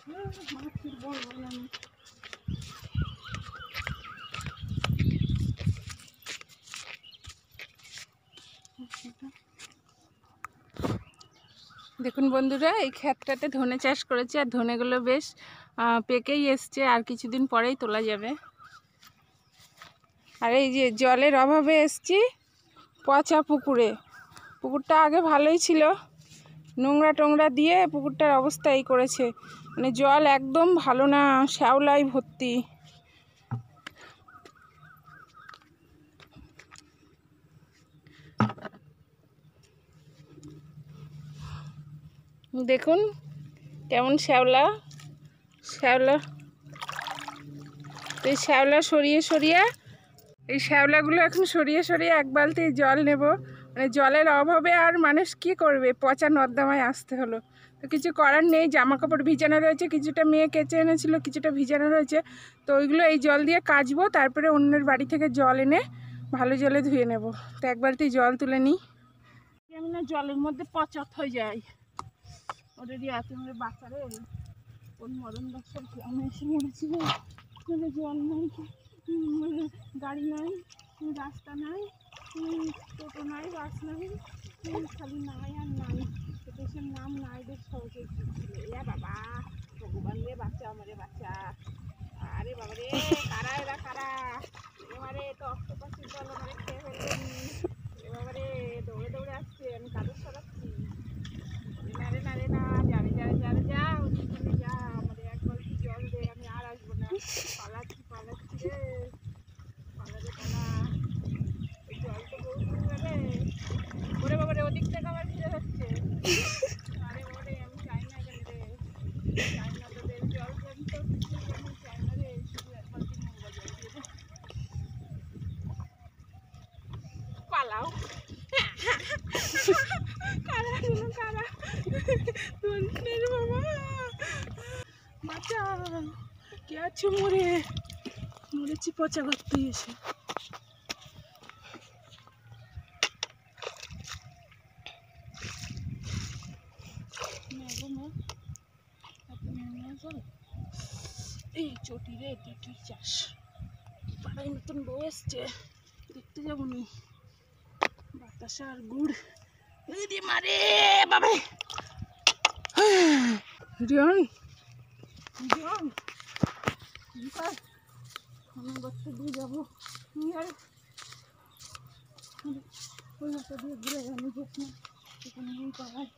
দেখুন বন্ধুরা, এই ক্ষেতটাতে ধনে চাষ করেছে আর ধনেগুলো বেশ পেকেই এসছে, আর কিছুদিন পরেই তোলা যাবে। আর এই যে জলের অভাবে এসছি পচা পুকুরে। পুকুরটা আগে ভালোই ছিল, নোংরা টোংরা দিয়ে পুকুরটার অবস্থা এই করেছে, মানে জল একদম ভালো না, শ্যাওলায় ভর্তি। দেখুন কেমন শ্যাওলা শ্যাওলা। এই শ্যাওলা সরিয়ে সরিয়ে, এই শ্যাওলাগুলো এখন সরিয়ে সরিয়ে এক বালতি জল নেব। মানে জলের অভাবে আর মানুষ কি করবে, পচা নর্দমায় আসতে হলো। তো কিছু করার নেই, জামা কাপড় ভিজানো রয়েছে, কিছুটা মেয়ে কেচে এনেছিল, কিছুটা ভিজানো রয়েছে। তো ওইগুলো এই জল দিয়ে কাচবো, তারপরে অন্যের বাড়ি থেকে জল এনে ভালো জলে ধুয়ে নেব। তো এক বালতি জল তুলে নিই। আমি না জলের মধ্যে পচাত হয়ে যাই। ওদেরই এত মেরে বাচ্চারে কোন মরণ বাচ্চার আমি এসে মরেছি, জল নাই, গাড়ি নাই, রাস্তা নাই, টোটো নাই, বাস নাই, খালি নাই আর নাই। দেশের নাম নাই, দেশ সহজে বাবা ভগবান রে, বাচ্চা আমারে বাচ্চা। আরে বাবা রে, কারা এরা কারা? এবারে তো অক্টোপাসের জল আমারে খেয়ে ফেলবেন। এবারে দৌড়ে দৌড়ে আসছে, আমি কাদের সরাচ্ছি। নারে নারে না, যারে যারে যারে যা ওখানে যা, আমাদের এক বালতি জল দে, আমি আর আসবো না। পালাচ্ছি পালাচ্ছি রে, পালারে পালা। ওই জল তো বহু দূর রে। ওরে বাবা রে, ওদিক থেকে আমার ভিড়ে যাচ্ছে। আরে বাবা রে, আমি চাই না এখানে রে, চাই না তোদের জল জল তো কিছু আমি চাই না রে, শুধু এক বালতি নোংরা জল দিয়ে দে। পালাও কারা শুনো কারা, তুলনের বাবা বাচ্চা কে আছে? মরেছি পচা করতে এসে। এই চটিরে টিটির চাষ, পাড়ায় নতুন বউ এসছে, দেখতে যাবো নি। বাতাসা আর গুড় মারে বাবা। রিয়ন রিয়ন বাচ্চা দিয়ে যাবো, আর ওই বাচ্চা দিয়ে ঘুরে আমি দেখি এখানে পাড়ায়